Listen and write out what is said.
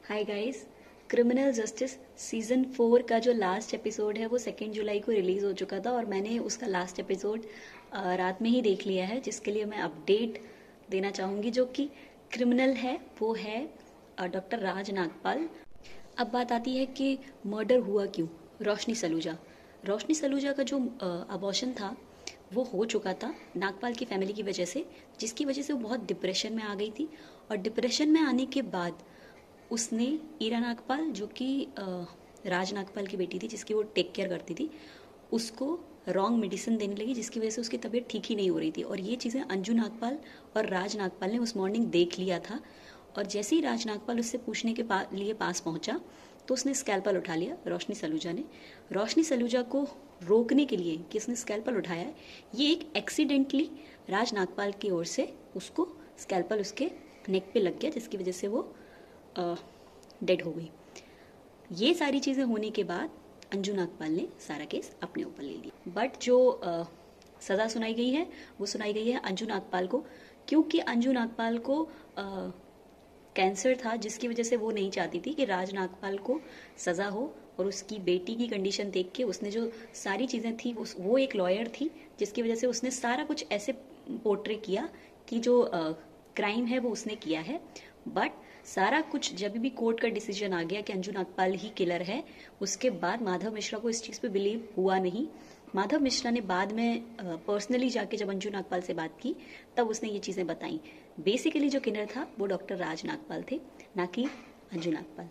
Hi guys. Criminal justice season 4 का जो last episode है वो 2 जुलाई को रिलीज हो चुका था और मैंने उसका लास्ट एपिसोड रात में ही देख लिया है, जिसके लिए मैं अपडेट देना चाहूँगी। जो कि क्रिमिनल है वो है डॉक्टर राज नागपाल। अब बात आती है कि मर्डर हुआ क्यों। रोशनी सलूजा का जो अबॉर्शन था वो हो चुका था नागपाल की फैमिली की वजह से, जिसकी वजह से वो बहुत डिप्रेशन में आ गई थी। और डिप्रेशन में आने के बाद उसने ईरा नागपाल, जो कि राज नागपाल की बेटी थी, जिसकी वो टेक केयर करती थी, उसको रॉन्ग मेडिसिन देने लगी, जिसकी वजह से उसकी तबीयत ठीक ही नहीं हो रही थी। और ये चीज़ें अंजू नागपाल और राज नागपाल ने उस मॉर्निंग देख लिया था। और जैसे ही राज नागपाल उससे पूछने के लिए पास पहुंचा तो उसने स्कैल्पल उठा लिया रोशनी सलूजा ने। रोशनी सलूजा को रोकने के लिए कि उसने स्कैल्पल उठाया है, ये एक एक्सीडेंटली राज नागपाल की ओर से उसको स्कैल्पल उसके नेक पे लग गया, जिसकी वजह से वो डेड हो गई। ये सारी चीज़ें होने के बाद अंजू नागपाल ने सारा केस अपने ऊपर ले लिया। बट जो सज़ा सुनाई गई है वो सुनाई गई है अंजू नागपाल को, क्योंकि अंजू नागपाल को कैंसर था, जिसकी वजह से वो नहीं चाहती थी कि राज नागपाल को सज़ा हो। और उसकी बेटी की कंडीशन देख के उसने जो सारी चीज़ें थी, वो एक लॉयर थी, जिसकी वजह से उसने सारा कुछ ऐसे पोर्ट्रे किया कि जो क्राइम है वो उसने किया है। बट सारा कुछ जब भी कोर्ट का डिसीजन आ गया कि अंजू नागपाल ही किलर है, उसके बाद माधव मिश्रा को इस चीज़ पे बिलीव हुआ नहीं। माधव मिश्रा ने बाद में पर्सनली जाके जब अंजू नागपाल से बात की तब उसने ये चीज़ें बताई। बेसिकली जो किलर था वो डॉक्टर राज नागपाल थे, ना कि अंजू नागपाल।